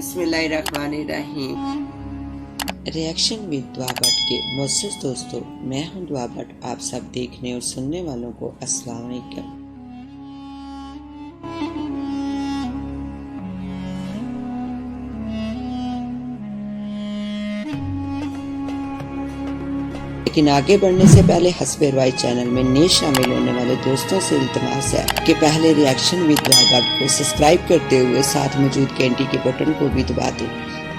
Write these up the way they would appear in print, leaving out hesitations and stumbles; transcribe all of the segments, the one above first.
बिस्मिल्लाहिर्रहमानिर्रहीम। Reaction with दुआ भट्ट के मोअज़्ज़ज़ दोस्तों, मैं हूं दुआ भट्ट। आप सब देखने और सुनने वालों को अस्सलाम वालेकुम। लेकिन आगे बढ़ने से पहले हस्बे रवाई चैनल में नए शामिल होने वाले दोस्तों से इल्तिमास है कि पहले रिएक्शन विद दुआ भट्ट को सब्सक्राइब करते हुए साथ मौजूद घंटी के बटन को भी दबा दें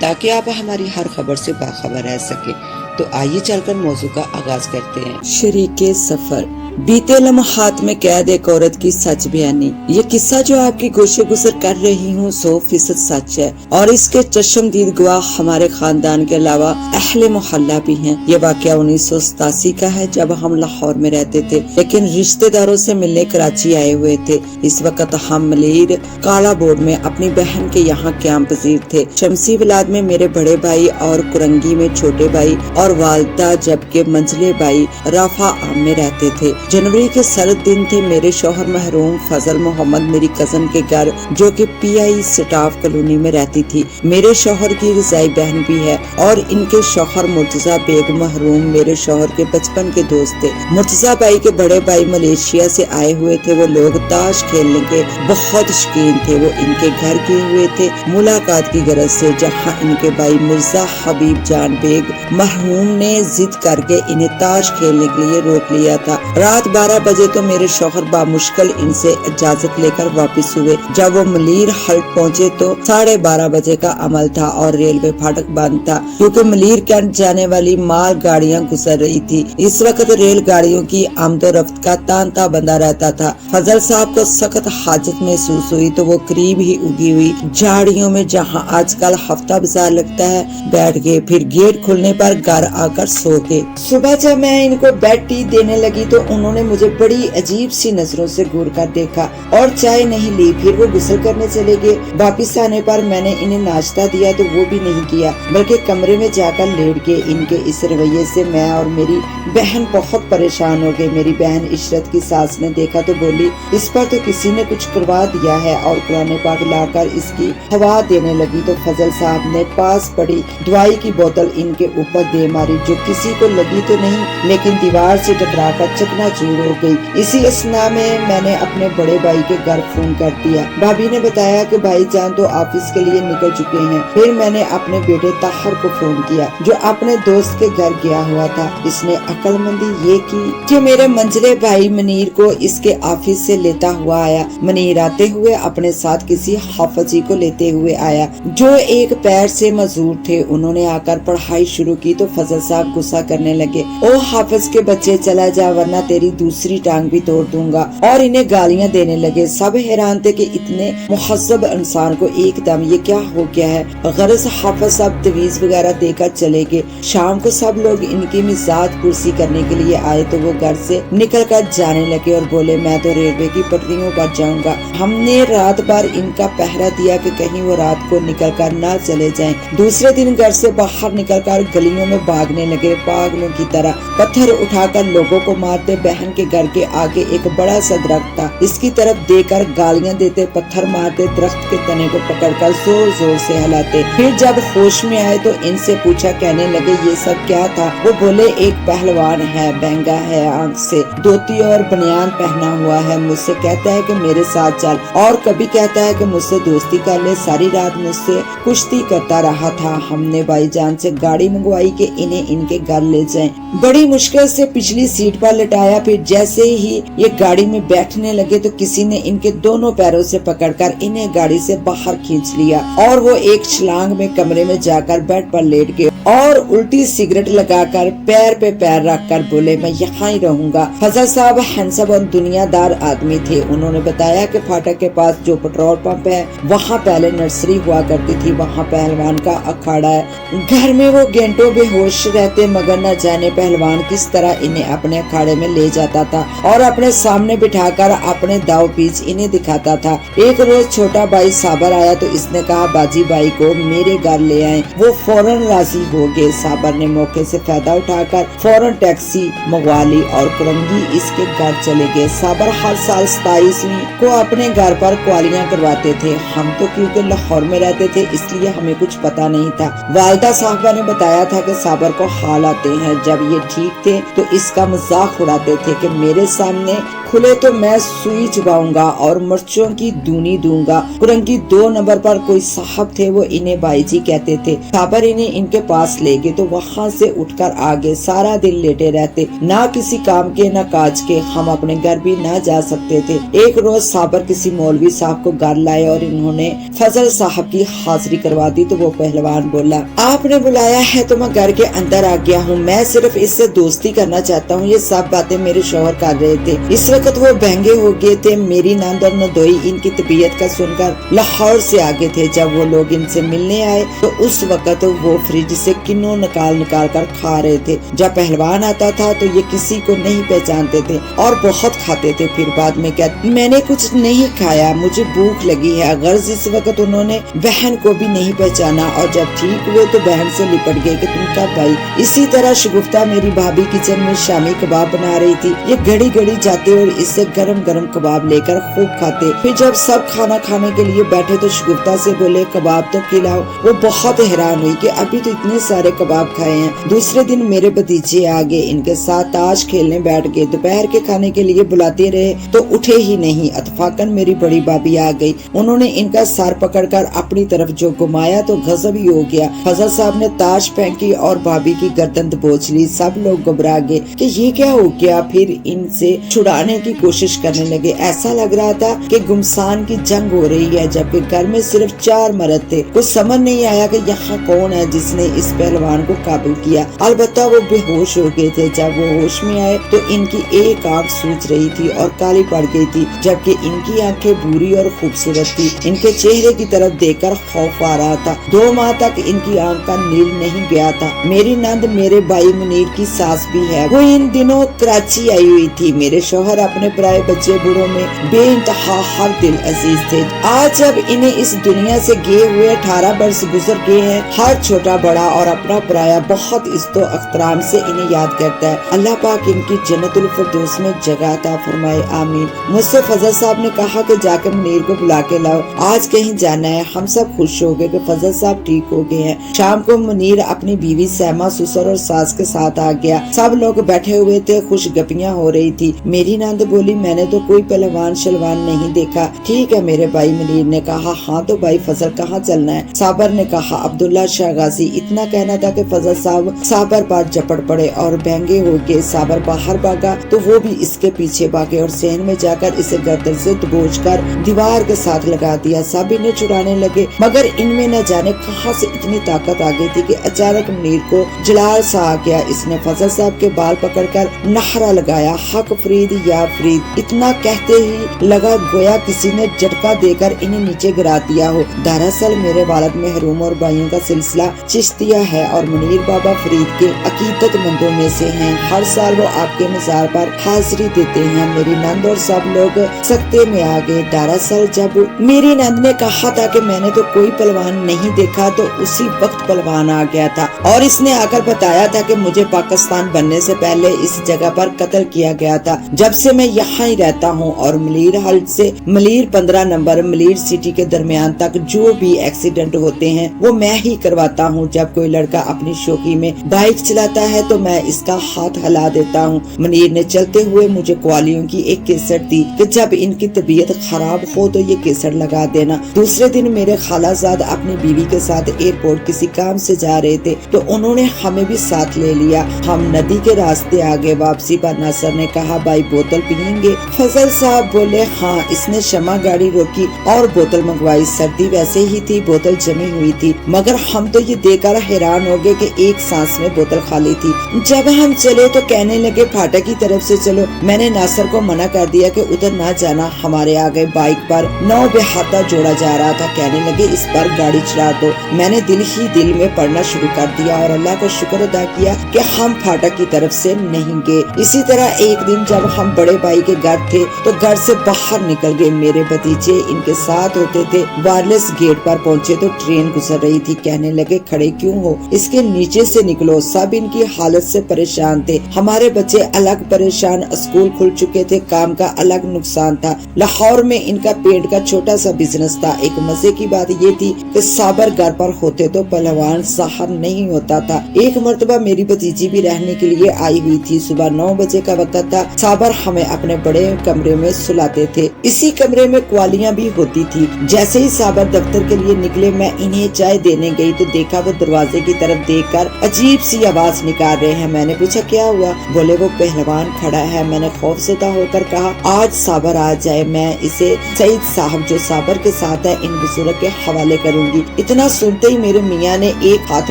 ताकि आप हमारी हर खबर से बाखबर रह सके। तो आइए चलकर मौजू का आगाज करते हैं। शरीके सफर, बीते लम्हात में कैद एक औरत की सच बयानी। ये किस्सा जो आपकी गोशे गुजर कर रही हूँ 100% सच है और इसके चश्मदीद गवाह हमारे खानदान के अलावा अहले मोहल्ला भी हैं। ये वाकया 1987 का है जब हम लाहौर में रहते थे, लेकिन रिश्तेदारों से मिलने कराची आए हुए थे। इस वक्त हम मलीर काला बोर्ड में अपनी बहन के यहाँ क्याम पजीर थे। शमसी विलाद में मेरे बड़े भाई और कुरंगी में छोटे भाई और वालदा, जबकि मंजले भाई राफा आम में रहते थे। जनवरी के सर्द दिन थे। मेरे शौहर महरूम फजल मोहम्मद मेरी कजन के घर जो कि PI स्टाफ कॉलोनी में रहती थी। मेरे शौहर की रजाई बहन भी है और इनके शौहर मुर्तजा बेग महरूम मेरे शौहर के बचपन के दोस्त थे। मुर्तजा भाई के बड़े भाई मलेशिया से आए हुए थे। वो लोग ताश खेलने के बहुत शौकीन थे। वो इनके घर गए हुए थे मुलाकात की गरज से, जहाँ इनके भाई मिर्जा हबीब जान बेग मरहूम ने जिद करके इन्हें ताश खेलने के लिए रोक लिया था। रात 12 बजे तो मेरे शौहर बामुश्किल इनसे इजाजत लेकर वापस हुए। जब वो मलीर हल्ट पहुँचे तो 12:30 बजे का अमल था और रेलवे फाटक बंद था क्योंकि मलीर कैंट जाने वाली माल गाड़ियाँ गुजर रही थी। इस वक्त रेल गाड़ियों की आमदोरफ्त का तांता बंधा रहता था। फजल साहब को सख्त हाजत महसूस हुई तो वो करीब ही उगी हुई झाड़ियों में, जहाँ आजकल हफ्ता बाजार लगता है, बैठ गए। फिर गेट खुलने पर घर आकर सो गए। सुबह जब मैं इनको बेड टी देने लगी तो उन्होंने मुझे बड़ी अजीब सी नजरों से घूर कर देखा और चाय नहीं ली। फिर वो गुस्ल करने चले गए। वापिस आने पर मैंने इन्हें नाश्ता दिया तो वो भी नहीं किया, बल्कि कमरे में जाकर लेट गए। इनके इस रवैये से मैं और मेरी बहन बहुत परेशान हो गए। मेरी बहन इशरत की सास ने देखा तो बोली, इस पर तो किसी ने कुछ करवा दिया है, और कुरान पाक लाकर इसकी हवा देने लगी तो फजल साहब ने पास पड़ी दवाई की बोतल इनके ऊपर दे मारी, जो किसी को लगी तो नहीं लेकिन दीवार से टकराकर चकनाचूर हो गई। इसी असना में मैंने अपने बड़े भाई के घर फोन कर दिया। भाभी ने बताया कि भाईजान तो ऑफिस के लिए निकल चुके हैं। फिर मैंने अपने बेटे ताहर को फोन किया जो अपने दोस्त के घर गया हुआ था। इसने अक्लमंदी ये की कि मेरे मंजले भाई मनीर को इसके ऑफिस से लेता हुआ आया। मनीर आते हुए अपने साथ किसी हाफजी को लेते हुए आया जो एक पैर से मजदूर थे। उन्होंने आकर पढ़ाई शुरू की तो फजल साहब गुस्सा करने लगे, ओ हाफिज के बच्चे चला जा वरना तेरी दूसरी टांग भी तोड़ दूंगा, और इन्हें गालियां देने लगे। सब हैरान थे कि इतने मुहज्जब इंसान को एकदम ये क्या हो गया है। गरज हाफिज साहब तवीज वगैरह देकर चले गए। शाम को सब लोग इनकी मिजाज कुर्सी करने के लिए आए तो वो घर से निकल कर जाने लगे और बोले, मैं तो रेलवे की पटरियों पर जाऊंगा। हमने रात भर इनका पहरा दिया कि कहीं वो रात को निकल कर ना चले जाएं। दूसरे दिन घर से बाहर निकल कर गलियों में भागने लगे पागलों की तरह। पत्थर उठाकर लोगों को मारते। बहन के घर के आगे एक बड़ा सा दरख्त था, इसकी तरफ देकर गालियां देते, पत्थर मारते, दरख्त के तने को पकड़कर जोर जोर से हिलाते। फिर जब होश में आए तो इनसे पूछा, कहने लगे ये सब क्या था। वो बोले, एक पहलवान है, बेंगा है, आंख से धोती और बनियान पहना हुआ है, मुझसे कहता है कि मेरे साथ चल, और कभी कहता है कि मुझसे दोस्ती कर ले। सारी रात मुझसे कुश्ती करता रहा था। हमने भाईजान से गाड़ी मंगवाई कि इन्हें इनके घर ले जाएं। बड़ी मुश्किल से पिछली सीट पर लिटाया। फिर जैसे ही ये गाड़ी में बैठने लगे तो किसी ने इनके दोनों पैरों से पकड़कर इन्हें गाड़ी से बाहर खींच लिया और वो एक छलांग में कमरे में जाकर बेड पर लेट गए और उल्टी सिगरेट लगाकर पैर पे पैर रखकर बोले, मैं यहाँ ही रहूंगा। फजल साहब हैंडसम और दुनियादार आदमी थे। उन्होंने बताया कि फाटक के पास जो पेट्रोल पंप है वहाँ पहले नर्सरी हुआ करती थी, वहाँ पहलवान का अखाड़ा है। घर में वो घंटों बेहोश रहते मगर न जाने पहलवान किस तरह इन्हें अपने अखाड़े में ले जाता था और अपने सामने बिठाकर अपने दाव पेच इन्हें दिखाता था। एक रोज छोटा भाई साबर आया तो इसने कहा बाजी भाई को मेरे घर ले आए। वो फौरन राजी हो गए। साबर ने मौके से फायदा उठाकर फौरन टैक्सी मंगवा ली और कुरंगी इसके घर चले गए। साबर हर साल 27वीं को अपने घर पर क्वालियां करवाते थे। हम तो क्योंकि लाहौर में रहते थे इसलिए हमें कुछ पता नहीं था। वालिदा साहबा ने बताया था कि साबर को हाल आते हैं। जब ये ठीक थे तो इसका मजाक उड़ाते थे कि मेरे सामने खुले तो मैं सुई चुबाऊंगा और मिर्चों की दूनी दूंगा। कुरंगी 2 नंबर पर कोई साहब थे, वो इन्हें भाई जी कहते थे। साबर इन्हें इनके पास ले गए तो वहाँ से उठकर आगे सारा दिन लेटे रहते, ना किसी काम के ना काज के। हम अपने घर भी ना जा सकते थे। एक रोज साबर किसी मौलवी साहब को घर लाए और इन्होंने फजल साहब की हाजिरी करवा दी तो वो पहलवान बोला, आपने बुलाया है तो मैं घर के अंदर आ गया हूँ। मैं सिर्फ इससे दोस्ती करना चाहता हूँ। ये सब बातें मेरे शौहर कर रहे थे। इस वक्त वो बहंगे हो गए थे। मेरी नंद और नदोई इनकी तबीयत का सुनकर लाहौर से आगे थे। जब वो लोग इनसे मिलने आए तो उस वक्त वो फ्रिज से किन्नू निकाल कर खा रहे थे। जब पहलवान आता था तो ये किसी को नहीं पहचानते थे और बहुत खाते थे। फिर बाद में कहते मैंने कुछ नहीं खाया, मुझे भूख लगी है। गर्ज इस वक्त उन्होंने बहन को भी नहीं पहचाना और जब ठीक हुए तो बहन से लिपट गए कि तुम कब भाई। इसी तरह शगुफ्ता मेरी भाभी किचन में शामी कबाब बना रही थी। ये घड़ी घड़ी जाते और इससे गरम गरम कबाब लेकर खूब खाते। फिर जब सब खाना खाने के लिए बैठे तो शगुफ्ता से बोले कबाब तो खिलाओ। वो बहुत हैरान हुई कि अभी तो इतने सारे कबाब खाए हैं। दूसरे दिन मेरे भतीजे आ गए, इनके साथ ताश खेलने बैठ गए। दोपहर के खाने के लिए बुलाते रहे तो उठे ही नहीं। अतफाकन मेरी बड़ी भाभी आ गई। उन्होंने इनका सर पकड़कर अपनी तरफ जो घुमाया तो गजब ही हो गया। फजल साहब ने ताश फेंकी और भाभी की गर्दन दबोच ली। सब लोग घबरा गए कि ये क्या हो गया। फिर इनसे छुड़ाने की कोशिश करने लगे। ऐसा लग रहा था कि गुमसान की जंग हो रही है, जबकि घर में सिर्फ 4 मर्द थे। कुछ समझ नहीं आया कि यहाँ कौन है जिसने इस पहलवान को काबू किया। अलबत्ता वो बेहोश हो गए थे। जब वो होश में आए तो इनकी एक आंख सूज रही थी और काली पड़ गई थी, जबकि इनकी आंखें भूरी और खूबसूरत थी। इनके चेहरे की तरफ देखकर खौफ आ रहा था। 2 माह तक इनकी आंख का नील नहीं गया था। मेरी नंद मेरे भाई मुनीर की सास भी है। वो इन दिनों कराची आई हुई थी। मेरे शौहर अपने पराए बच्चे बूढ़ों में बेइंतहा हर दिल अजीज थे। आज जब इन्हें इस दुनिया से गए हुए 18 वर्ष गुजर गए हैं, हर छोटा बड़ा और अपना पराया बहुत इज्जत अख्तराम से इन्हें याद करता है। अल्लाह पाक इनकी जन्नतुल फिरदौस में जगह अता फरमाए, आमीन। मुझसे फजल साहब ने कहा कि जाके मुनीर को बुला के लाओ, आज कहीं जाना है। हम सब खुश हो गए कि फजल साहब ठीक हो गए हैं। शाम को मुनीर अपनी बीवी सैमा, ससुर और सास के साथ आ गया। सब लोग बैठे हुए थे, खुश गपियां हो रही थी। मेरी नंद बोली मैंने तो कोई पहलवान शलवान नहीं देखा। ठीक है मेरे भाई मुनीर ने कहा। हाँ तो भाई फजल कहाँ चलना है? साबर ने कहा अब्दुल्ला शाह गाजी। इतना कहना था कि फजल साहब साबर पर झपट पड़े और बहंगे हो गए। साबर बाहर भागा तो वो भी इसके पीछे भागे और सहन में जाकर इसे गर्दन से दबोच कर दीवार के साथ लगा दिया। सब इन्हें छुड़ाने लगे मगर इनमें न जाने कहाँ से इतनी ताकत आ गई थी कि अचानक मुनीर को जलाल सा आ गया। इसने फजल साहब के बाल पकड़कर नारा लगाया, हक फरीद या फरीद। इतना कहते ही लगा गोया किसी ने झटका देकर इन्हें नीचे गिरा दिया हो। दरअसल मेरे वालिद महरूम और भाइयों का सिलसिला चिश्तिया है और मुनीर बाबा फरीद के अकीदतमंदों में से हैं। हर साल वो आपके मज़ार पर हाजिरी देते हैं। मेरी नंद और सब लोग सख्ते में आ गए। दरअसल जब मेरी नंद ने कहा था कि मैंने तो कोई पहलवान नहीं देखा तो उसी वक्त पहलवान आ गया था और इसने आकर बताया था कि मुझे पाकिस्तान बनने से पहले इस जगह पर कत्ल किया गया था। जब से मैं यहाँ ही रहता हूँ और मलीर हल्ट से मलीर 15 नंबर मलीर सिटी के दरमियान तक जो भी एक्सीडेंट होते हैं वो मैं ही करवाता हूँ। जब कोई लड़का अपनी शौकी में बाइक चलाता है तो मैं इसका हाथ हिला देता हूँ। मुनीर ने चलते हुए मुझे क्वालियों की एक केसर दी कि जब इनकी तबीयत खराब हो तो ये केसर लगा देना। दूसरे दिन मेरे खालाजाद अपनी बीवी के साथ एयरपोर्ट किसी काम से जा रहे थे तो उन्होंने हमें भी साथ ले लिया। हम नदी के रास्ते आगे। वापसी पर नासर ने कहा भाई बोतल पियेंगे? फजल साहब बोले हाँ। इसने शमा गाड़ी रोकी और बोतल मंगवाई। सर्दी वैसे ही थी, बोतल जमी हुई थी मगर हम तो ये देखकर हैरान हो गए कि एक सांस में बोतल खाली थी। जब हम चले तो कहने लगे फाटक की तरफ से चलो। मैंने नासर को मना कर दिया कि उधर ना जाना। हमारे आगे बाइक पर 9 बेहाता जोड़ा जा रहा था। कहने लगे इस पर गाड़ी चला दो। मैंने दिल ही दिल में पढ़ना शुरू कर दिया और अल्लाह का शुक्र अदा किया कि हम फाटक की तरफ से नहीं गए। इस इसी तरह एक दिन जब हम बड़े भाई के घर थे तो घर से बाहर निकल गए मेरे भतीजे इनके साथ होते थे। वायरलेस गेट पर पहुंचे तो ट्रेन गुजर रही थी। कहने लगे खड़े क्यों हो, इसके नीचे से निकलो। सब इनकी हालत से परेशान थे। हमारे बच्चे अलग परेशान, स्कूल खुल चुके थे, काम का अलग नुकसान था। लाहौर में इनका पेंट का छोटा सा बिजनेस था। एक मजे की बात ये थी कि साबर घर पर होते तो पहलवान साहब नहीं होता था। एक मर्तबा मेरी भतीजी भी रहने के लिए आई हुई थी। सुबह 9 बजे का वक्त था। साबर हमें अपने बड़े कमरे में सुलाते थे। इसी कमरे में क्वालियां भी होती थी। जैसे ही साबर दफ्तर के लिए निकले मैं इन्हें चाय देने गई तो देखा वो दरवाजे की तरफ देखकर अजीब सी आवाज निकाल रहे हैं। मैंने पूछा क्या हुआ? बोले वो पहलवान खड़ा है। मैंने खौफजदा होकर कहा आज साबर आ जाए, मैं इसे सईद साहब जो साबर के साथ है इन बुजुर्ग के हवाले करूंगी। इतना सुनते ही मेरे मियाँ ने एक हाथ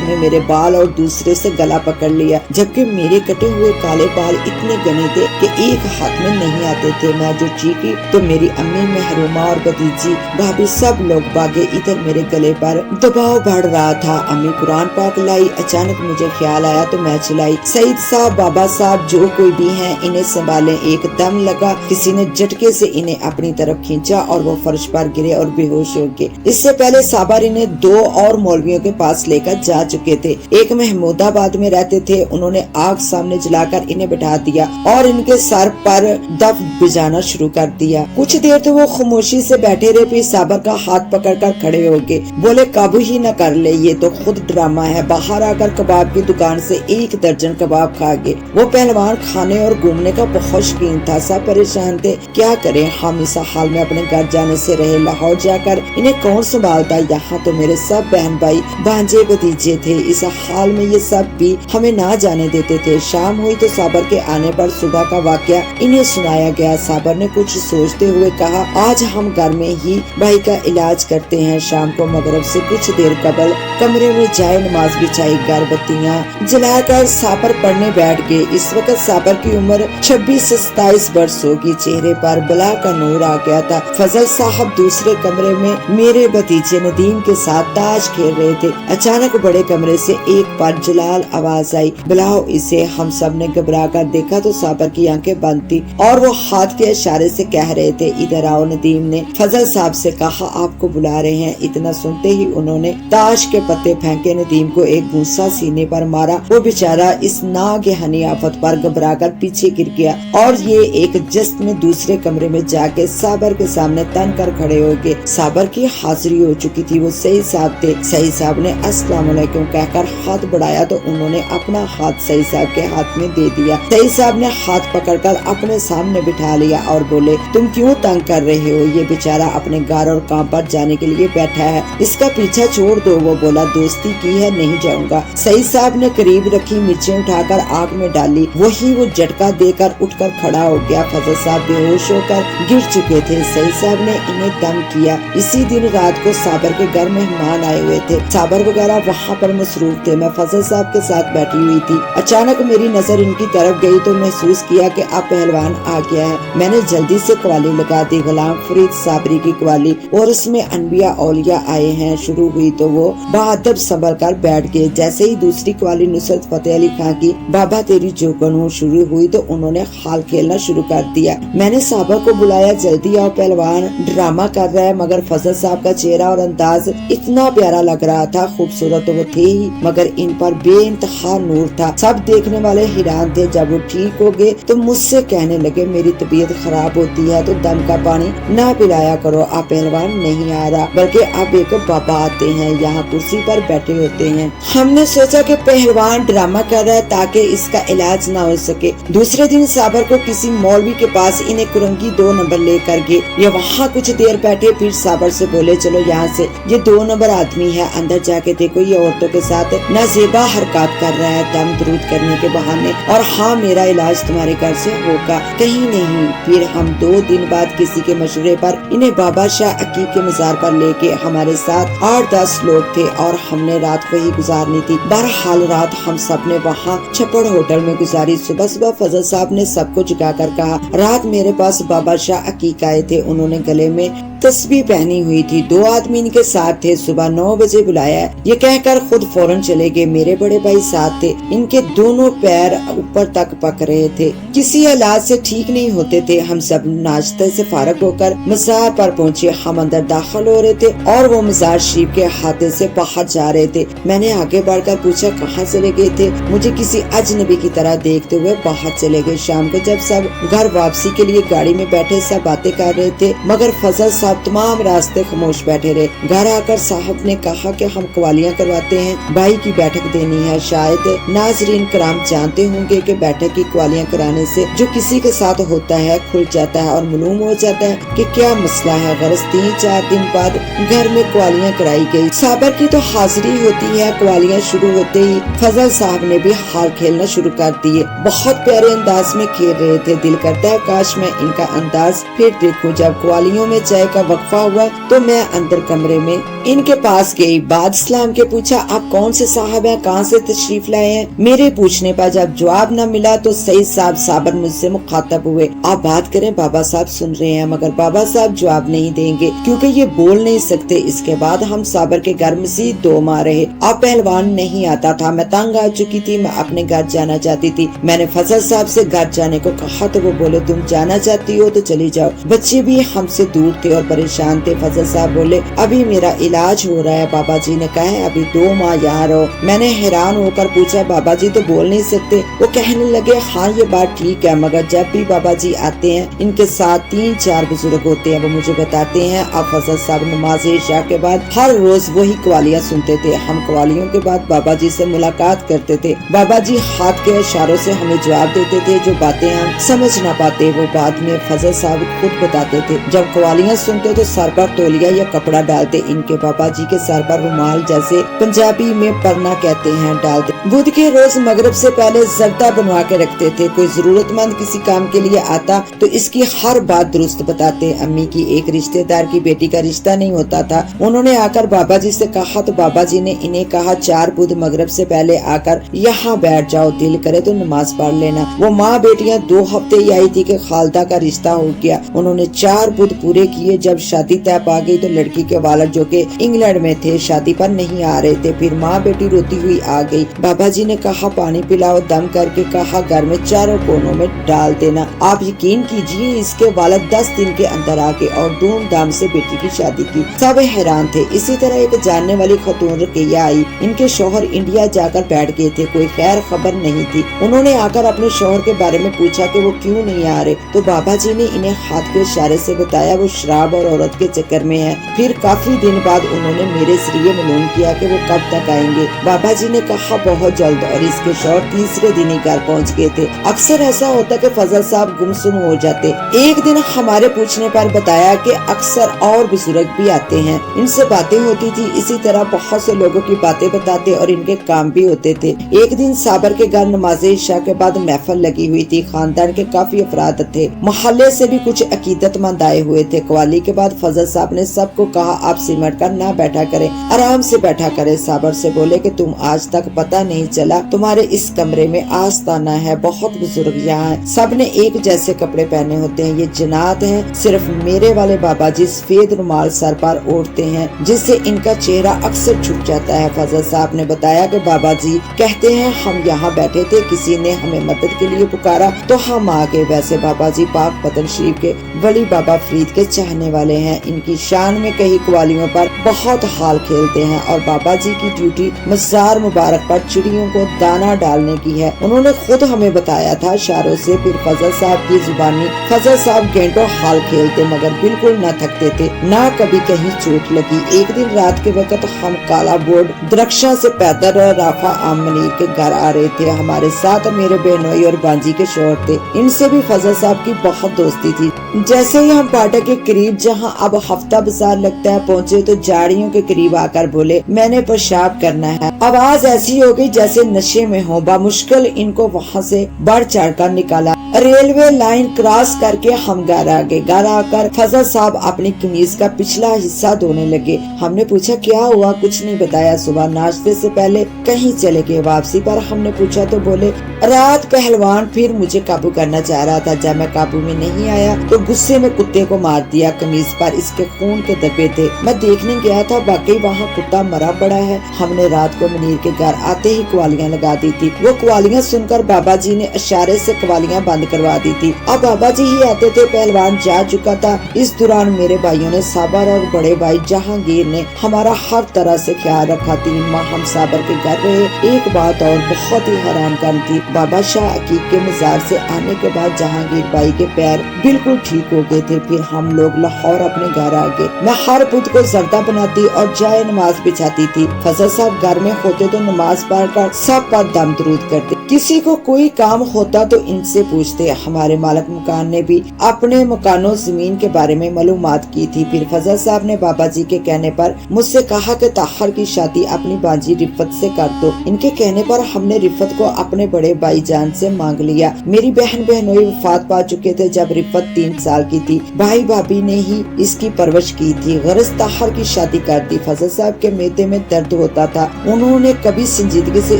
में मेरे बाल और दूसरे से गला पकड़ लिया, जबकि मेरे कटे हुए काले बाल इतने घने थे कि एक हाथ में नहीं आते थे। मैं जो चीखी तो मेरी अम्मी, महरूमा और भतीजी भाभी सब लोग भागे। इधर मेरे गले पर दबाव बढ़ रहा था। अम्मी कुरान पाक लाई। अचानक मुझे ख्याल आया तो मैं चिल्लाई सईद साहब, बाबा साहब, जो कोई भी है इन्हें संभालें। एक दम लगा, किसी ने झटके से इन्हें अपनी तरफ खींचा और वो फर्श पर गिरे और बेहोश हो गए। इससे पहले साबर इन्हें 2 और मौलवियों के पास लेकर जा चुके थे। एक महमूदाबाद में रहते थे। उन्होंने आग सामने जलाकर इन्हें बिठा दिया और इनके सर पर दफ बिजाना शुरू कर दिया। कुछ देर तो वो खामोशी से बैठे रहे, फिर साबर का हाथ पकड़कर खड़े हो गए। बोले काबू ही न कर ले, ये तो खुद ड्रामा है। बाहर आकर कबाब की दुकान से 1 दर्जन कबाब खा गए। वो पहलवान खाने और घूमने का बहुत शौकीन था। सब परेशान थे, क्या करें हम इस हाल में अपने घर जाने से रहे। लाहौर जाकर इन्हें कौन संभालता? यहाँ तो मेरे सब बहन भाई भांजे भतीजे थे। इस हाल में ये सब भी हमें ना जाने देते थे। शाम हुई तो साबर के आने पर सुबह का वाकया इन्हें सुनाया गया। साबर ने कुछ सोचते हुए कहा आज हम घर में ही भाई का इलाज करते हैं। शाम को मगरिब से कुछ देर कबल कमरे में जाए नमाज बिछाई, अगरबत्तियां जलाकर साबर पढ़ने बैठ गए। इस वक्त साबर की उम्र 26 से 27 वर्ष होगी। चेहरे पर बला का नूर आ गया था। फजल साहब दूसरे कमरे में मेरे भतीजे नदीम के साथ ताश खेल रहे थे। अचानक बड़े कमरे से एक बार जलाल आवाज आई, बुलाओ इसे। हम सब ने घबरा कर देखा तो साबर की आंखें बंद थी और वो हाथ के इशारे से कह रहे थे इधर आओ। नदीम ने फजल साहब से कहा आपको बुला रहे हैं। इतना सुनते ही उन्होंने ताश के पत्ते फेंके। नदीम को एक गुस्सा सीने पर मारा। वो बेचारा इस नागहानी आफत पर घबरा कर पीछे गिर गया और ये एक जस्त में दूसरे कमरे में जाके साबर के सामने तन कर खड़े हो गए। साबर की हाजिरी हो चुकी थी। वो सईद साहब थे। सईद साहब ने अस्सलाम वालेकुम कहकर हाथ बढ़ाया तो उन्होंने अपना हाथ सईद साहब के हाथ में दे दिया। सईद साहब ने हाथ पकड़कर अपने सामने बिठा लिया और बोले तुम क्यों तंग कर रहे हो? ये बेचारा अपने घर और काम पर जाने के लिए बैठा है, इसका पीछा छोड़ दो। वो बोला दोस्ती की है, नहीं जाऊंगा। सईद साहब ने करीब रखी मिर्चें उठाकर आग में डाली। वही वो झटका देकर उठकर खड़ा हो गया। फजल साहब बेहोश होकर गिर चुके थे। सईद साहब ने इन्हें दम किया। इसी दिन रात को साबर के घर मेहमान आए हुए थे। साबर वगैरह वहाँ पर मसरूफ थे। मैं फजल साहब के साथ बैठी हुई थी। अचानक मेरी नजर इनकी तरफ गई तो महसूस किया कि अब पहलवान आ गया है। मैंने जल्दी से कवाली लगा दी, गुलाम फरीद साबरी की कवाली, और उसमें अनबिया औलिया आए हैं शुरू हुई तो वो बाअदब संभल कर बैठ गए। जैसे ही दूसरी कवाली नुसरत फतेह अली खां की बाबा तेरी जोगन हो शुरू हुई तो उन्होंने खाल खेलना शुरू कर दिया। मैंने साहबा को बुलाया, जल्दी आओ पहलवान ड्रामा कर रहा है। मगर फजल साहब का चेहरा और अंदाज इतना प्यारा लग रहा था। खूबसूरत तो वो थे ही मगर इन पर बेइंतहा नूर था। सब देखने वाले हैरान थे। जब वो ठीक हो गए तो मुझसे कहने लगे मेरी तबीयत खराब होती है तो दम का पानी ना पिलाया करो। आप पहलवान नहीं आ रहा बल्कि अब एक बाबा आते हैं, यहाँ कुर्सी पर बैठे होते हैं। हमने सोचा कि पहलवान ड्रामा कर रहा है ताकि इसका इलाज ना हो सके। दूसरे दिन साबर को किसी मौलवी के पास इन्हें कुरंगी 2 नंबर लेकर गए। ये वहाँ कुछ देर बैठे, फिर साबर से बोले चलो यहाँ से, ये 2 नंबर आदमी है, अंदर जाके देखो ये औरतों के साथ नाजेबा हरकत कर रहा है दम दरूद करने के बहाने, और हाँ मेरा इलाज तुम्हारे घर से होगा। कहीं नहीं। फिर हम 2 दिन बाद किसी के मशवरे पर इन्हें बाबा शाह अकीब के मजार पर लेके, हमारे साथ 8-10 लोग थे और हमने रात वही गुजारनी थी। बहरहाल रात हम सब ने वहाँ छप्पड़ होटल में गुजारी। सुबह सुबह फजल साहब ने सबको जगा कर कहा रात मेरे पास बाबा शाह अकीक आए थे। उन्होंने गले में तस्बीह पहनी हुई थी। 2 आदमी इनके साथ थे। सुबह 9 बजे बुलाया, ये कहकर खुद फौरन चले गए। मेरे बड़े भाई साथ थे। इनके दोनों पैर ऊपर तक पक रहे थे, किसी इलाज से ठीक नहीं होते थे। हम सब नाश्ते से फारग होकर मज़ार पर पहुँचे। हम अंदर दाखिल हो रहे थे और वो मज़ार शरीफ के हाथे से बाहर जा रहे थे। मैंने आगे बढ़कर पूछा, कहाँ चले गए थे? मुझे किसी अजनबी की तरह देखते हुए बाहर चले गए। शाम को जब सब घर वापसी के लिए गाड़ी में बैठे, सब बातें कर रहे थे, मगर फजल साहब तमाम रास्ते खामोश बैठे रहे। घर आकर साहब ने कहा कि हम कवालियाँ करवाते हैं, भाई की बैठक देनी है। शायद नाजरीन कराम जानते होंगे कि बैठक की कवालियाँ कराने से जो किसी के साथ होता है खुल जाता है और मालूम हो जाता है कि क्या मसला है। गरज 3-4 दिन बाद घर में कवालियाँ कराई गई। साबर की तो हाजिरी होती है। कवालियाँ शुरू होते ही फजल साहब ने भी हाल खेलना शुरू कर दिए। बहुत प्यारे अंदाज में खेल रहे थे। दिल करता है काश मैं इनका अंदाज फिर देखूं। जब कवालियों में चाय का वक्फा हुआ तो मैं अंदर कमरे में इनके पास गई। बाद सलाम के पूछा, आप कौन से साहब हैं, कहाँ से तशरीफ लाए हैं? मेरे पूछने पर जब जवाब न मिला तो सईद साहब साबर मुझसे मुखातब हुए, आप बात करें, बाबा साहब सुन रहे हैं। मगर बाबा साहब जवाब नहीं देंगे क्योंकि ये बोल नहीं सकते। इसके बाद हम साबर के घर मजीद 2 माह रहे। अब पहलवान नहीं आता था। मैं तंग आ चुकी थी। मैं अपने घर जाना चाहती थी। मैंने फजल साहब से घर जाने को कहा तो वो बोले, तुम जाना चाहती हो तो चली जाओ। बच्चे भी हमसे दूर थे और परेशान थे। फजल साहब बोले, अभी मेरा इलाज हो रहा है। बाबा जी ने कहा है अभी 2 माह यहाँ रहो। मैंने हैरान होकर पूछा, बाबा जी तो बोल नहीं सकते? वो कहने लगे, हाँ ये बात ठीक है, मगर जब भी बाबा जी आते हैं इनके साथ 3-4 बुजुर्ग होते हैं। वो मुझे बताते हैं अब फजल साहब नमाज इशा के बाद हर रोज वही कवालियाँ सुनते थे। हम कवालियों के बाद बाबा जी से मुलाकात करते थे। बाबा जी हाथ के इशारों से हमें जवाब देते थे। जो बातें हम समझ न पाते वो बाद में फजल साहब खुद बताते थे। जब कवालियाँ सुनते तो सर पर तौलिया या कपड़ा डालते। इनके बाबा जी के सर पर रुमाल, जैसे पंजाबी में परना कहते हैं, डालते। बुध के रोज मगरिब से पहले जर्दा बनवा के रखते थे। कोई जरूरतमंद किसी काम के लिए आता तो इसकी हर बात दुरुस्त बताते। अम्मी की एक रिश्तेदार की बेटी का रिश्ता नहीं होता था। उन्होंने आकर बाबा जी से कहा तो बाबा जी ने इन्हें कहा, 4 बुध मगरिब से पहले आकर यहाँ बैठ जाओ, दिल करे तो नमाज पढ़ लेना। वो माँ बेटियाँ 2 हफ्ते ही आई थी कि खालदा का रिश्ता हो गया। उन्होंने 4 बुध पूरे किए। जब शादी तय पा गई तो लड़की के वालिद जो कि इंग्लैंड में थे शादी पर नहीं आ रहे थे। फिर माँ बेटी रोती हुई आ गई। बाबा जी ने कहा पानी पिलाओ। दम करके कहा घर में चारों कोनों में डाल देना। आप यकीन कीजिए इसके वालिद 10 दिन के अंदर आके और धूमधाम से बेटी की शादी की। सब हैरान थे। इसी तरह एक जानने वाली खतून रकैया आई। इनके शौहर इंडिया जाकर बैठ गए थे। कोई खैर खबर नहीं थी। उन्होंने आकर अपने शौहर के बारे में पूछा कि वो क्यों नहीं आ रहे तो बाबा जी ने इन्हें हाथ के इशारे से बताया वो शराब और औरत के चक्कर में है। फिर काफी दिन बाद उन्होंने मेरे जरिए मालूम किया कि वो कब तक आएंगे। बाबा जी ने कहा बहुत जल्द। और इसके शौहर तीसरे दिन ही घर पहुँच गए थे। अक्सर ऐसा होता कि फजल साहब गुमसुम हो जाते। एक दिन हमारे पूछने पर बताया कि अक्सर और बुजुर्ग भी आते हैं, इनसे बातें होती थी। इसी तरह बहुत से लोगों की बातें बताते और इनके काम भी होते थे। एक दिन साबर के घर नमाज इशा के बाद महफिल लगी हुई थी। खानदान के काफी अफराद थे। मोहल्ले से भी कुछ अकीदतमंद आए हुए थे। कवाली के बाद फजल साहब ने सबको कहा आप सिमट कर ना बैठा करें, आराम से बैठा करें। साबर से बोले कि तुम आज तक पता नहीं चला तुम्हारे इस कमरे में आस्ताना है, बहुत बुजुर्ग यहाँ है। सब ने एक जैसे कपड़े पहने होते हैं। ये जनात हैं। सिर्फ मेरे वाले बाबा जी सफेद रुमाल सर पर ओढ़ते हैं जिससे इनका चेहरा अक्सर छुप जाता है। फजल साहब ने बताया कि बाबा जी कहते हैं हम यहाँ बैठे थे, किसी ने हमें मदद के लिए पुकारा तो हम आ गए। वैसे बाबा जी पाक पतन शरीफ के वली बाबा फरीद के चाहने वाले हैं। इनकी शान में कई कवालियों पर बहुत हाल खेलते हैं और बाबा जी की ड्यूटी मज़ार मुबारक पर चिड़ियों को दाना डालने की है। उन्होंने खुद हमें बताया था इशारों से। फिर फजल साहब की जुबानी। फजल साहब घंटों हाल खेलते मगर बिल्कुल न थकते थे, ना कभी कहीं चोट लगी। एक दिन रात के वक्त हम काला बोर्ड दरक्षा से पैदल और राफा आम मनीर के घर आ रहे थे। हमारे साथ मेरे बहनोई और बांजी के शौहर थे। इनसे भी फजल साहब की बहुत दोस्ती थी। जैसे ही हम फाटक के करीब जहां अब हफ्ता बाजार लगता है पहुंचे तो झाड़ियों के करीब आकर बोले मैंने पेशाब करना है। आवाज ऐसी हो गई जैसे नशे में हो। बामुश्किल इनको वहां से बढ़ चढ़ कर निकाला। रेलवे लाइन क्रॉस करके हम घर आ गए। घर आकर फजल साहब अपनी कमीज का पिछला हिस्सा धोने लगे। हमने पूछा क्या हुआ? कुछ नहीं बताया। सुबह नाश्ते से पहले कहीं चले गए। वापसी पर हमने पूछा तो बोले रात पहलवान फिर मुझे काबू करना चाह रहा था। जब मैं काबू में नहीं आया तो गुस्से में कुत्ते को मार दिया। कमीज पर इसके खून के धब्बे थे। मैं देखने गया था, वाकई वहाँ कुत्ता मरा पड़ा है। हमने रात को मुनीर के घर आते ही कवालियाँ लगा दी थी। वो कवालियाँ सुनकर बाबा जी ने इशारे से कवालियाँ बंद करवा दी थी। अब बाबा जी ही आते थे। पहलवान जा चुका था। इस दौरान मेरे भाइयों ने साबर और बड़े भाई जहांगीर ने हमारा हर तरह से ख्याल रखा। 3 माह हम साबर के घर रहे। एक बात और बहुत ही हैरान कर थी, बाबा शाह अकीक के मजार से आने के बाद जहांगीर भाई के पैर बिल्कुल ठीक हो गए थे। फिर हम लोग लाहौर अपने घर आ गए। मैं हर बुध को जर्दा बनाती और जाए नमाज बिछाती थी। फजल साहब घर में होते तो नमाज पढ़कर सब पर दम दरूद करते। किसी को कोई काम होता तो इनसे पूछते। हमारे मालिक मकान ने भी अपने मकानों जमीन के बारे में मालूमात की थी। फिर फजल साहब ने बाबा जी के कहने पर मुझसे कहा कि ताहर की शादी अपनी बाजी रिफत से कर दो। इनके कहने पर हमने रिफत को अपने बड़े भाई जान से मांग लिया। मेरी बहन बहनोई वफात पा चुके थे जब रिफत 3 साल की थी। भाई भाभी ने ही इसकी परवरिश की थी। गरज ताहर की शादी कर दी। फजल साहब के मैदे में दर्द होता था। उन्होंने कभी संजीदगी से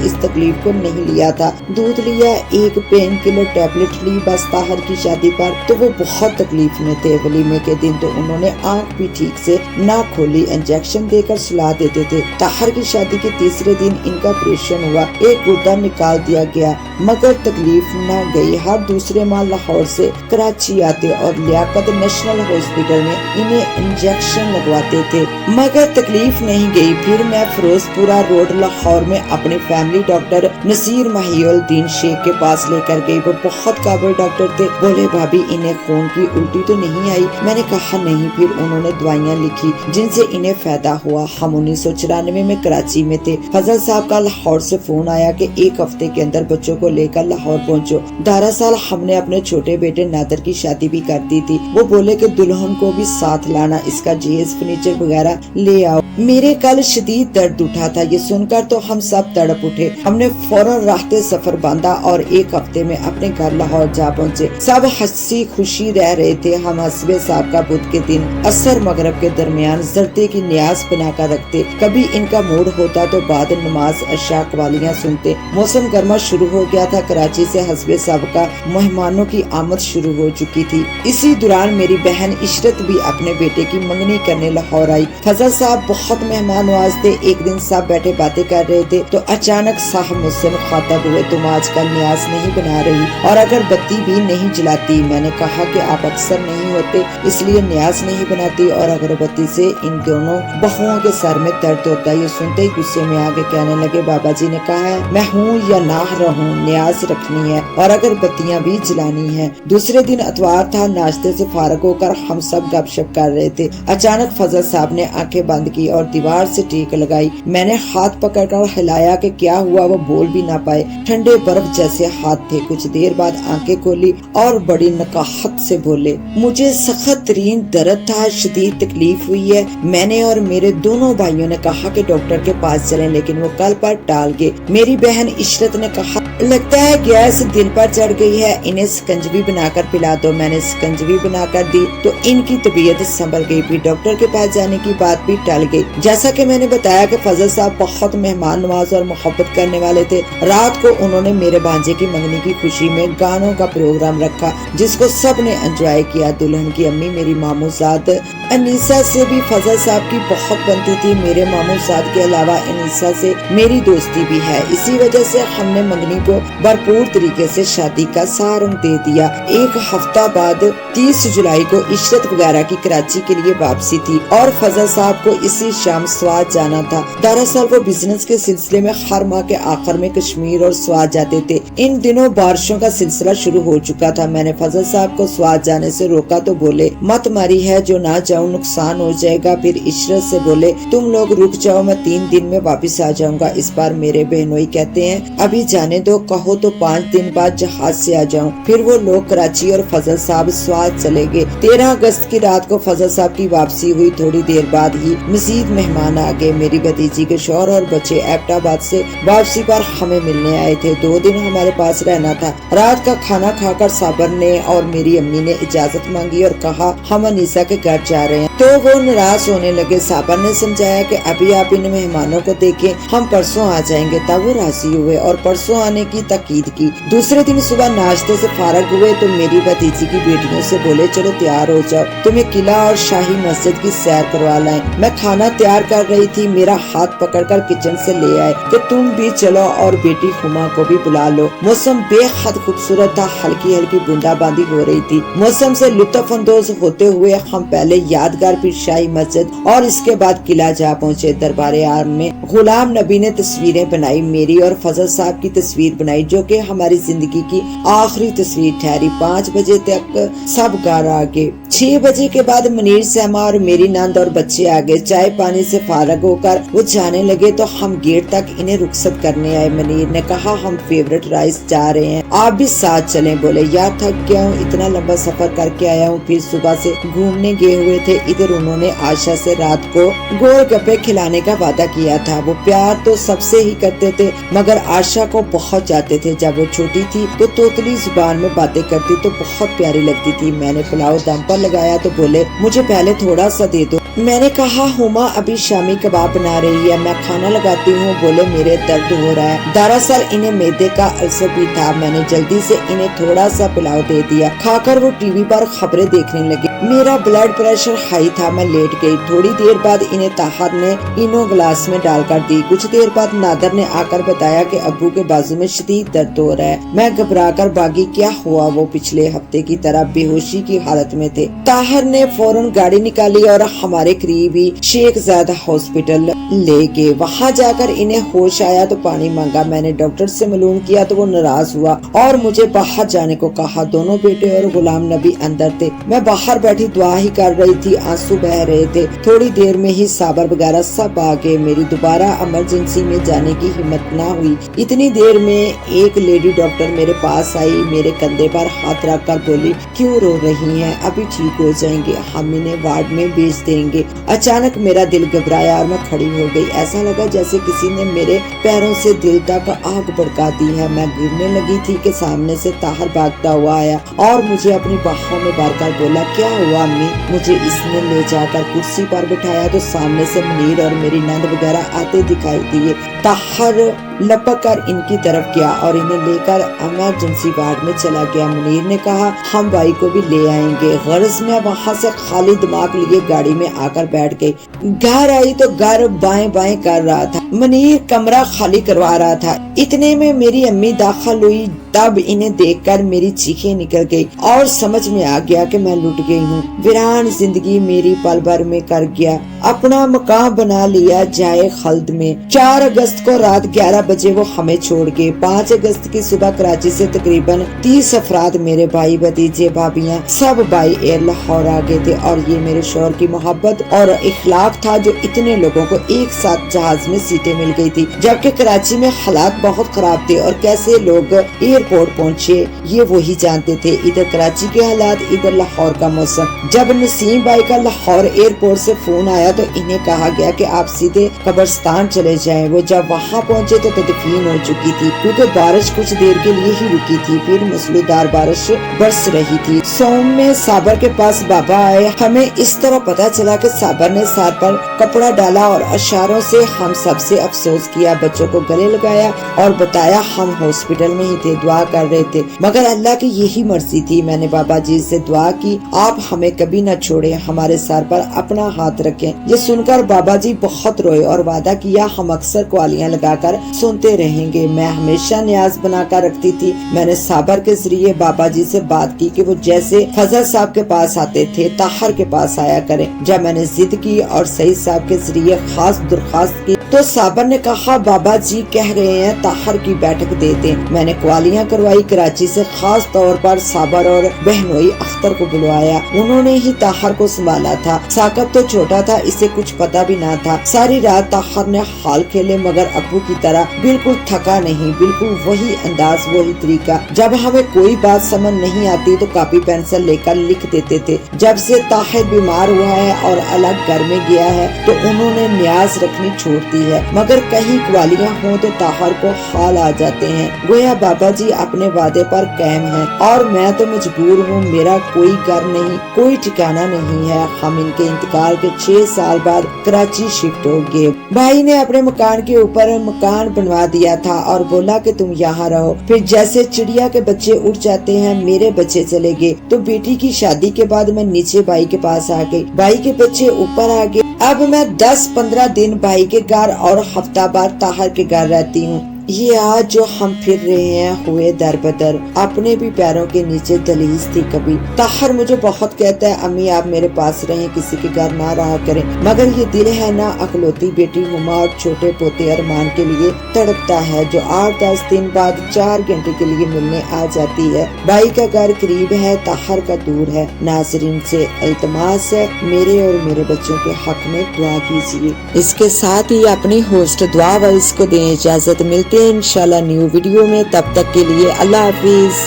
इस तकलीफ को नहीं लिया था। दूध लिया, एक पेन किलर टैबलेट ली, बस ताहर की शादी पर तो वो बहुत तकलीफ में थे। वलीमे के दिन तो उन्होंने आँख भी ठीक से ना खोली। इंजेक्शन देकर सुला देते थे। ताहर की शादी के तीसरे दिन इनका ऑपरेशन हुआ। एक गुर्दा निकाल दिया गया, मगर तकलीफ न गई। हर दूसरे माह लाहौर से कराची आते और लियाकत नेशनल हॉस्पिटल में इन्हें इंजेक्शन लगवाते थे, मगर तकलीफ नहीं गई। फिर मैं फिरोजपुरा रोड लाहौर में अपने फैमिली डॉक्टर नसीर महिउद्दीन शेख के पास लेकर गई। वो बहुत काबिल डॉक्टर थे। बोले भाभी इन्हें खून की उल्टी तो नहीं आई? मैंने कहा नहीं। फिर उन्होंने दवाइयाँ लिखी जिनसे इन्हें फायदा हुआ। हम 1994 में कराची में थे। फजल साहब का लाहौर से फोन आया कि 1 हफ्ते के अंदर बच्चों को लेकर लाहौर पहुंचो। दरअसल हमने अपने छोटे बेटे नादर की शादी भी कर दी थी। वो बोले कि दुल्हन को भी साथ लाना, इसका जहेज फर्नीचर वगैरह ले आओ। मेरे कल शदीद दर्द उठा था। ये सुनकर तो हम सब तड़प उठे। हमने फौरन रास्ते सफर बांधा और 1 हफ्ते में अपने घर लाहौर जा पहुँचे। सब हंसी खुशी रह रहे थे। हम हस्बे साहब का बुध के दिन असर मगरब के दरमियान जर्दे की न्याज बनाकर रखते। कभी इनका मूड होता तो बाद नमाज अशा कवालियाँ सुनते। मौसम गर्मा शुरू हो गया था। कराची से हस्बे साहब का मेहमानों की आमद शुरू हो चुकी थी। इसी दौरान मेरी बहन इशरत भी अपने बेटे की मंगनी करने लाहौर आई। फजल साहब बहुत मेहमान नवाज थे। एक दिन सब बैठे बातें कर रहे थे तो अचानक साहब मुझसे मुखातब हुए, तुम आजकल न्याज नहीं बना रही और अगर बत्ती भी नहीं जलाती। मैंने कहा कि आप अक्सर नहीं होते इसलिए न्याज नहीं बनाती और अगरबत्ती से इन दोनों बहुओं के सर में दर्द होता है। ये सुनते ही गुस्से में आगे कहने लगे, बाबा जी ने कहा है मैं हूँ या ना रहूं, न्याज रखनी है और अगरबत्तियाँ भी जलानी है। दूसरे दिन अतवार था। नाश्ते से फारग होकर हम सब गपशप कर रहे थे। अचानक फजल साहब ने आंखें बंद की और दीवार से टीक लगाई। मैंने हाथ पकड़कर हिलाया कि क्या हुआ। वो बोल भी ना पाए। ठंडे बर्फ जैसे हाथ थे। कुछ देर बाद आंखें खोली और बड़ी नकाहत से बोले, मुझे सख्त तरीन दर्द था, शदीद तकलीफ हुई है। मैंने और मेरे दोनों भाइयों ने कहा कि डॉक्टर के पास चलें, लेकिन वो कल पर टाल गए। मेरी बहन इशरत ने कहा लगता है गैस दिल पर चढ़ गई है, इन्हें शिकंजवी बनाकर पिला दो। मैंने शिकंजवी बनाकर दी तो इनकी तबीयत संभल गई। फिर डॉक्टर के पास जाने की बात भी टल गई। जैसा कि मैंने बताया कि फजल साहब बहुत मेहमान नवाज और मोहब्बत करने वाले थे। रात को उन्होंने मेरे भांजे की मंगनी की खुशी में गानों का प्रोग्राम रखा जिसको सब ने एंजॉय किया। दुल्हन की अम्मी मेरी मामूजाद अनीसा से भी फजल साहब की बहुत बनती थी। मेरे मामूजाद के अलावा अनीसा से मेरी दोस्ती भी है। इसी वजह से हमने मंगनी को भरपूर तरीके से शादी का सारंग दे दिया। 1 हफ्ता बाद 30 जुलाई को इशरत वगैरह की कराची के लिए वापसी थी और फजल साहब को इसी शाम स्वाद जाना था। दरअसल वो बिजनेस के सिलसिले में हर माह के आखिर में कश्मीर और स्वाद जाते थे। इन दिनों बारिशों का सिलसिला शुरू हो चुका था। मैंने फजल साहब को स्वाद जाने से रोका तो बोले मत मारी है, जो ना जाऊं नुकसान हो जाएगा। फिर इशरत से बोले तुम लोग रुक जाओ, मैं 3 दिन में वापस आ जाऊंगा। इस बार मेरे बहनोई कहते हैं अभी जाने दो, जो कहो तो 5 दिन बाद जहाज से आ जाऊं। फिर वो लोग कराची और फजल साहब स्वाद चले गए। 13 अगस्त की रात को फजल साहब की वापसी हुई। थोड़ी देर बाद ही मजीद मेहमान आ गए। मेरी भतीजी के शौहर और बच्चे एबटाबाद से वापसी पर हमें मिलने आए थे। 2 दिन हमारे पास रहना था। रात का खाना खाकर साबर ने और मेरी अम्मी ने इजाजत मांगी और कहा हम अनीसा के घर जा रहे हैं, तो वो नाराज होने लगे। साबर ने समझाया कि अभी आप इन मेहमानों को देखें, हम परसों आ जाएंगे। तब वो राजी हुए और परसों आने की ताकीद की। दूसरे दिन सुबह नाश्ते से फारग हुए तो मेरी भतीजी की बेटियों से बोले चलो तैयार हो जाओ, तुम्हें किला और शाही मस्जिद की सैर करवा लाएं। मैं खाना तैयार कर रही थी, मेरा हाथ पकड़कर किचन से ले आए कि तुम भी चलो और बेटी हुमा को भी बुला लो। मौसम बेहद खूबसूरत था, हल्की हल्की बूंदाबांदी हो रही थी। मौसम से लुत्फ अंदोज होते हुए हम पहले यादगार पीर शाही मस्जिद और इसके बाद किला जा पहुँचे। दरबारे आम में गुलाम नबी ने तस्वीरें बनाई। मेरी और फजल साहब की तस्वीर बनाई जो कि हमारी जिंदगी की आखिरी तस्वीर ठहरी। 5 बजे तक सब घर आ गए। 6 बजे के बाद मुनीर सहमा और मेरी नंद और बच्चे आ गए। चाय पानी से फारग होकर वो जाने लगे तो हम गेट तक इन्हें रुखसत करने आए। मुनीर ने कहा हम फेवरेट राइस जा रहे हैं, आप भी साथ चलें। बोले यार थक गया हूँ, इतना लंबा सफर करके आया हूँ, फिर सुबह से घूमने गए हुए थे। इधर उन्होंने आशा से रात को गोलगप्पे खिलाने का वादा किया था। वो प्यार तो सबसे ही करते थे मगर आशा को बहुत चाहते थे। जब वो छोटी थी तो तोतली जुबान में बातें करती तो बहुत प्यारी लगती थी। मैंने पुलाव दम पर लगाया तो बोले मुझे पहले थोड़ा सा दे दो। मैंने कहा हुमा अभी शामी कबाब बना रही है, मैं खाना लगाती हूँ। बोले मेरे दर्द हो रहा है। दरअसल इन्हें मैदे का अल्सर भी था। मैंने जल्दी से इन्हें थोड़ा सा पुलाव दे दिया। खाकर वो टीवी पर खबरें देखने लगी। मेरा ब्लड प्रेशर हाई था, मैं लेट गई। थोड़ी देर बाद इन्हें ताहर ने इनो ग्लास में डालकर दी। कुछ देर बाद नादर ने आकर बताया कि अब्बू के बाजू में शदीद दर्द हो रहा है। मैं घबराकर भागी। क्या हुआ? वो पिछले हफ्ते की तरह बेहोशी की हालत में थे। ताहर ने फौरन गाड़ी निकाली और हमारे करीबी शेख ज़ायदा हॉस्पिटल ले गए। वहाँ जाकर इन्हें होश आया तो पानी मांगा। मैंने डॉक्टर से मालूम किया तो वो नाराज हुआ और मुझे बाहर जाने को कहा। दोनों बेटे और गुलाम नबी अंदर थे। मैं बाहर बैठी दुआ ही कर रही थी, आंसू बह रहे थे। थोड़ी देर में ही साबर वगैरह सब आ गए। मेरी दोबारा इमरजेंसी में जाने की हिम्मत ना हुई। इतनी देर में एक लेडी डॉक्टर मेरे पास आई, मेरे कंधे पर हाथ रखकर बोली क्यों रो रही हैं, अभी ठीक हो जाएंगे, हम इन्हें वार्ड में भेज देंगे। अचानक मेरा दिल घबराया और मैं खड़ी हो गई। ऐसा लगा जैसे किसी ने मेरे पैरों से दिल तक आग भड़का दी है। मैं गिरने लगी थी कि सामने से ताहर भागता हुआ आया और मुझे अपनी बाहों में भरकर बोला क्या हुआ अम्मी? मुझे इसने ले जाकर कुर्सी पर बिठाया तो सामने से मुनीर और मेरी नंद वगैरह आते दिखाई दिए। ताहर लपक कर इनकी तरफ गया और इन्हें लेकर इमरजेंसी वार्ड में चला गया। मुनीर ने कहा हम भाई को भी ले आएंगे। गर्ज में वहाँ से खाली दिमाग लिए गाड़ी में आकर बैठ गई। घर आई तो घर बाएं बाएं कर रहा था। मुनीर कमरा खाली करवा रहा था। इतने में मेरी अम्मी दाखिल हुई। तब इन्हें देखकर मेरी चीखें निकल गई और समझ में आ गया कि मैं लुट गई हूँ। वीरान जिंदगी मेरी पल भर में कर गया। अपना मकाम बना लिया जाए खल्द में। 4 अगस्त को रात 11 बजे वो हमें छोड़ गए। 5 अगस्त की सुबह कराची से तकरीबन 30 अफराद, मेरे भाई भतीजे भाभियाँ सब बाई एयर लाहौर आ गए थे। और ये मेरे शौहर की मोहब्बत और इखलाक था जो इतने लोगों को एक साथ जहाज में सीटें मिल गई थी, जबकि कराची में हालात बहुत खराब थे और कैसे लोग एयरपोर्ट पहुँचे ये वही जानते थे। इधर कराची के हालात, इधर लाहौर का मौसम। जब नसीम भाई का लाहौर एयरपोर्ट से फोन आया तो इन्हें कहा गया कि आप सीधे कब्रिस्तान चले जाएं। वो जब वहाँ पहुँचे तो तदफीन हो चुकी थी क्योंकि बारिश कुछ देर के लिए ही रुकी थी, फिर मूसलाधार बारिश बरस रही थी। सोम में साबर के पास बाबा आए। हमें इस तरह पता चला कि साबर ने सर पर कपड़ा डाला और इशारों से हम सबसे अफसोस किया, बच्चों को गले लगाया और बताया हम हॉस्पिटल में ही थे, दुआ कर रहे थे, मगर अल्लाह की यही मर्जी थी। मैंने बाबा जी से दुआ की आप हमें कभी न छोड़े, हमारे सर पर अपना हाथ रखें। ये सुनकर बाबा जी बहुत रोए और वादा किया हम अक्सर क्वालियां लगाकर सुनते रहेंगे। मैं हमेशा न्याज बनाकर रखती थी। मैंने साबर के जरिए बाबा जी से बात की कि वो जैसे फजल साहब के पास आते थे ताहर के पास आया करें। जब मैंने जिद की और सईद साहब के जरिए खास दरखास्त की तो साबर ने कहा, बाबा जी कह रहे हैं ताहर की बैठक दे दें। मैंने क्वालियां करवाई, कराची से खास तौर पर साबर और बहनोई अख्तर को बुलवाया। उन्होंने ही ताहर को संभाला था। साकब तो छोटा था, इसे कुछ पता भी ना था। सारी रात ताहर ने हाल खेले, मगर अब्बू की तरह बिल्कुल थका नहीं, बिल्कुल वही अंदाज, वही तरीका। जब हमें कोई बात समझ नहीं आती तो कॉपी पेंसिल लेकर लिख देते थे। जब से ताहिर बीमार हुआ है और अलग घर में गया है तो उन्होंने न्याज रखनी छोड़ दी है, मगर कहीं क्वालियां हो तो ताहिर को हाल आ जाते हैं। गोया बाबा जी अपने वादे पर कायम हैं और मैं तो मजबूर हूँ। मेरा कोई घर नहीं, कोई ठिकाना नहीं है। हम इनके इंतकाल के 6 साल बाद कराची शिफ्ट हो गए। भाई ने अपने मकान के ऊपर मकान बनवा दिया था और बोला कि तुम यहाँ रहो। फिर जैसे चिड़िया के बच्चे उड़ जाते हैं, मेरे बच्चे चले गए। तो बेटी की शादी के बाद मैं नीचे भाई के पास आ गई, भाई के बच्चे ऊपर आ गए। अब मैं 10-15 दिन भाई के घर और हफ्ता भर ताहिर के घर रहती हूँ। ये आज जो हम फिर रहे हैं हुए दर बदर, अपने भी पैरों के नीचे दलीज थी कभी। ताहिर मुझे बहुत कहता है, अम्मी आप मेरे पास रहें, किसी के घर ना रहा करें, मगर ये दिल है ना, अकलौती बेटी हुमा और छोटे पोते अरमान के लिए तड़पता है, जो 8-10 दिन बाद 4 घंटे के लिए मिलने आ जाती है। भाई का घर करीब है, ताहिर का दूर है। नाजरीन से इल्तमास है, मेरे और मेरे बच्चों के हक में दुआ कीजिए। इसके साथ ही अपनी होस्ट दुआ वाइस को दें इजाजत। मिलते हैं इंशाल्लाह न्यू वीडियो में, तब तक के लिए अल्लाह हाफिज।